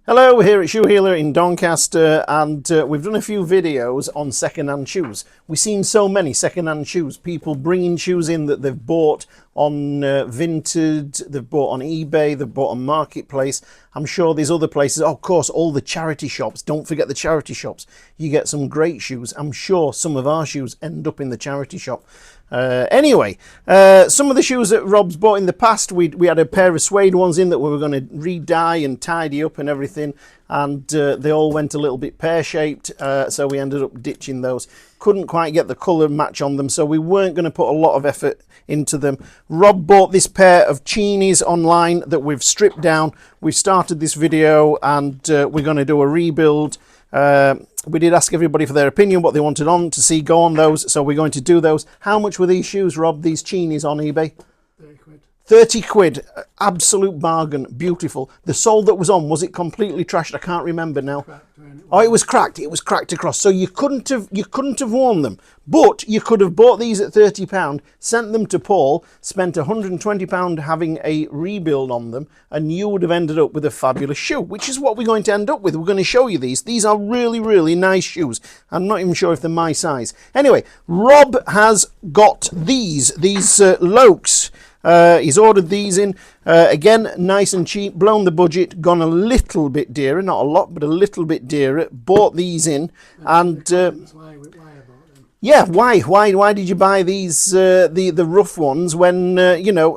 Hello, we're here at Shoe Healer in Doncaster, and we've done a few videos on second-hand shoes. We've seen so many second-hand shoes, people bringing shoes in that they've bought on Vinted, they've bought on eBay, they've bought on Marketplace. I'm sure there's other places. Oh, of course, all the charity shops. Don't forget the charity shops. You get some great shoes. I'm sure some of our shoes end up in the charity shop. Anyway, some of the shoes that Rob's bought in the past, we had a pair of suede ones in that we were going to re-dye and tidy up and everything, and they all went a little bit pear-shaped, so we ended up ditching those. Couldn't quite get the colour match on them, so we weren't going to put a lot of effort into them. Rob bought this pair of Chinis online that we've stripped down. We've started this video and we're going to do a rebuild. We did ask everybody for their opinion, what they wanted on to see go on those, so we're going to do those. How much were these shoes, Rob, these Chinis on eBay? 30 quid. 30 quid, absolute bargain, beautiful. The sole that was on, was it completely trashed? I can't remember now. Oh, it was cracked across, so you couldn't have worn them. But you could have bought these at £30, sent them to Paul, spent £120 having a rebuild on them, and you would have ended up with a fabulous shoe, which is what we're going to end up with. We're going to show you these. These are really, really nice shoes. I'm not even sure if they're my size. Anyway, Rob has got these Loakes. He's ordered these in, again, nice and cheap, blown the budget, gone a little bit dearer, not a lot, but a little bit dearer, bought these in, and yeah, why did you buy these, the rough ones when, you know,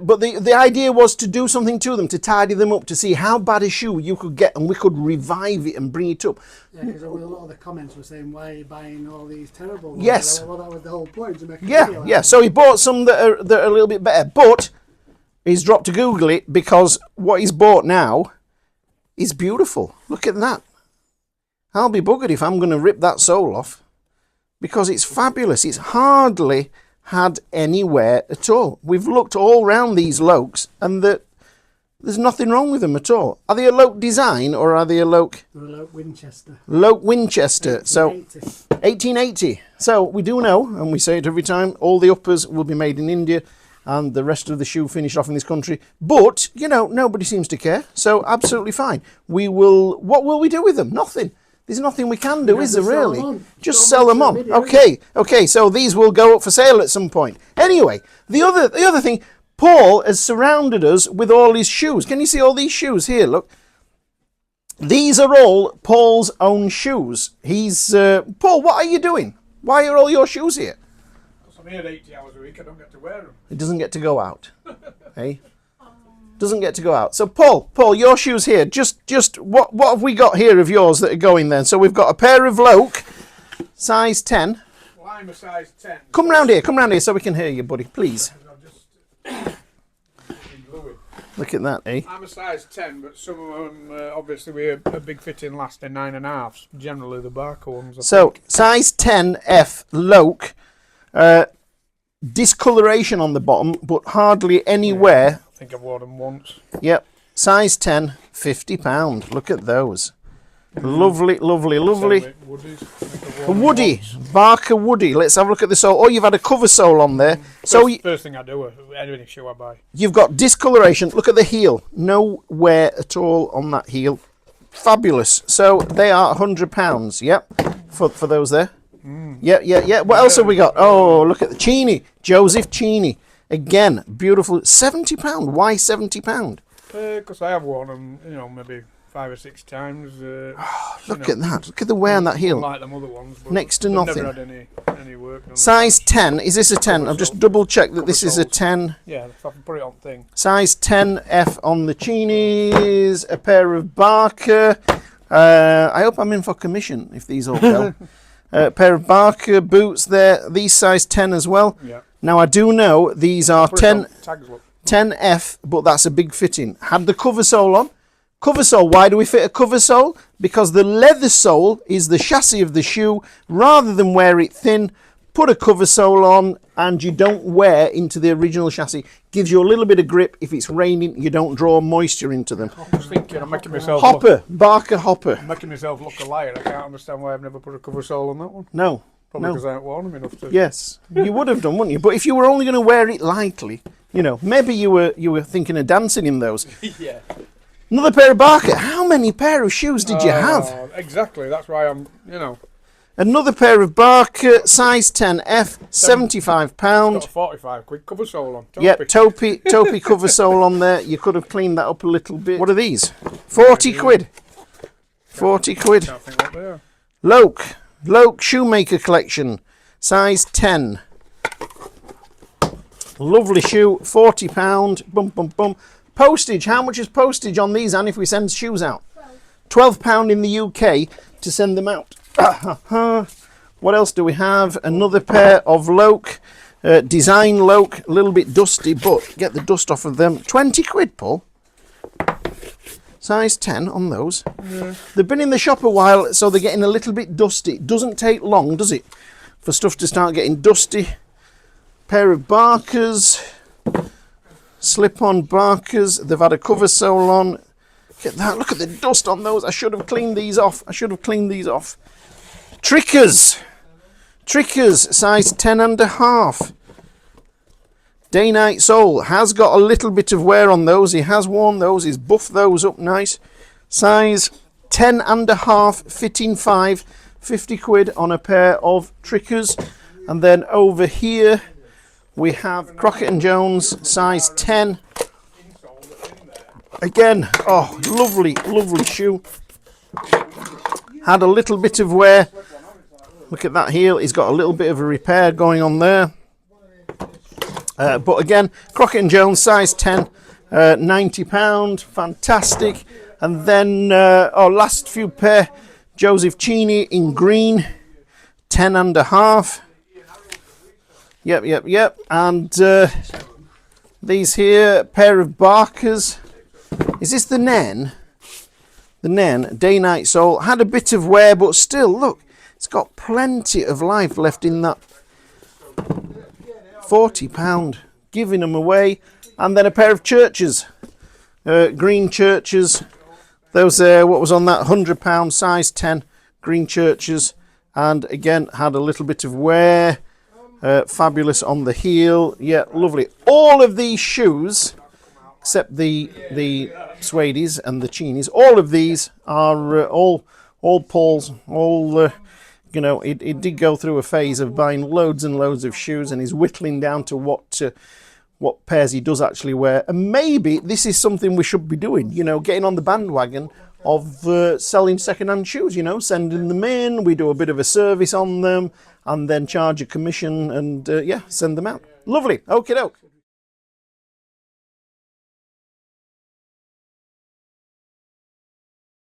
but the idea was to do something to them, to tidy them up, to see how bad a shoe you could get, and we could revive it and bring it up. Yeah, because a lot of the comments were saying, why are you buying all these terrible ones? Yes. Well, that was the whole point, to make a video. Yeah, so he bought some that are a little bit better, but he's dropped to Google it because what he's bought now is beautiful. Look at that. I'll be buggered if I'm going to rip that sole off, because it's fabulous. It's hardly had any wear at all. We've looked all round these Lokes and there's nothing wrong with them at all. Are they a Loake design or are they a Loake? They're a Loake Winchester. Loake Winchester. 1880. So 1880. So we do know, and we say it every time, all the uppers will be made in India and the rest of the shoe finished off in this country. But, you know, nobody seems to care. So absolutely fine. What will we do with them? Nothing. There's nothing we can do, is there really? Just sell them on. Okay, so these will go up for sale at some point. Anyway, the other thing, Paul has surrounded us with all his shoes. Can you see all these shoes here? Look. These are all Paul's own shoes. He's, Paul, what are you doing? Why are all your shoes here? Because I'm here 80 hours a week, I don't get to wear them. He doesn't get to go out. Hey? Doesn't get to go out. So Paul, your shoes here. Just what have we got here of yours that are going then? So we've got a pair of Loake, size 10. Well, I'm a size 10. Come round here so we can hear you, buddy, please. Look at that, eh? I'm a size 10, but some of them, obviously, we're a big fitting last in 9.5s. Generally, the Barker ones. So size 10F Loake, discoloration on the bottom, but hardly any wear. I think I've worn them once. Yep, size 10, £50. Look at those. Lovely. Woody, Barker Woody. Let's have a look at the sole. Oh, you've had a cover sole on there. First thing I do, any shoe I buy. You've got discoloration. Look at the heel. No wear at all on that heel. Fabulous. So they are £100. Yep, for those there. Yeah. What else have we got? Oh, look at the Chini. Joseph Chini. Again, beautiful. £70. Why £70? Because I have worn them, you know, maybe 5 or 6 times. Look at that. Look at the wear on that heel. Like them other ones. But next to nothing. Never had any work. Size 10. Is this a 10? I've just double checked that this is a 10. Yeah, if I can put it on thing. Size 10F on the Chinis. A pair of Barker. I hope I'm in for commission if these all go. A pair of Barker boots there. These size 10 as well. Yeah. Now I do know these are 10F, but that's a big fitting. Had the cover sole on. Cover sole, why do we fit a cover sole? Because the leather sole is the chassis of the shoe. Rather than wear it thin, put a cover sole on and you don't wear into the original chassis. Gives you a little bit of grip. If it's raining, you don't draw moisture into them. I was thinking, I'm making myself Barker Hopper. I'm making myself look a liar. I can't understand why I've never put a cover sole on that one. No. Probably because I haven't worn them enough to. Yes, you would have done, wouldn't you? But if you were only going to wear it lightly, you know, maybe you were thinking of dancing in those. Yeah. Another pair of Barker. How many pair of shoes did you have? Exactly. That's why I'm, you know. Another pair of Barker, size 10F, £75. Got a 45 quid cover sole on. Yep, Topi cover sole on there. You could have cleaned that up a little bit. What are these? 40 quid. 40 quid. Can't think what they are. Loake Shoemaker Collection, size 10. Lovely shoe, £40. Bum, bum, bum. Postage, how much is postage on these, Anne, if we send shoes out? £12 in the UK to send them out. What else do we have? Another pair of Loake, design Loake, a little bit dusty, but get the dust off of them. 20 quid, Paul. Size 10 on those. Yeah. They've been in the shop a while, so they're getting a little bit dusty. It doesn't take long, does it, for stuff to start getting dusty. Pair of Barkers, slip-on Barkers. They've had a cover sole on. Get that, look at the dust on those. I should have cleaned these off. Trickers, size 10.5. Day-night sole, has got a little bit of wear on those. He has worn those, he's buffed those up nice. Size 10.5, fitting 5, 50 quid on a pair of Trickers. And then over here we have Crockett & Jones, size 10. Again, oh, lovely shoe. Had a little bit of wear. Look at that heel, he's got a little bit of a repair going on there. But again, Crockett & Jones, size 10, £90, fantastic. And then, last few pair, Joseph Cheney in green, 10.5. Yep. And these here, pair of Barkers. Is this the Nen? The Nen, day-night sole. Had a bit of wear, but still, look, it's got plenty of life left in that. £40, giving them away. And then a pair of Churches, green Churches. Those what was on that, £100, size 10, green Churches. And again, had a little bit of wear. Fabulous on the heel. Yeah, lovely. All of these shoes, except the Suedes and the Cheneys, all of these are all Paul's, all... you know, he did go through a phase of buying loads and loads of shoes, and he's whittling down to what pairs he does actually wear. And maybe this is something we should be doing, you know, getting on the bandwagon of selling second-hand shoes, you know, sending them in, we do a bit of a service on them, and then charge a commission and, send them out. Lovely. Okie doke.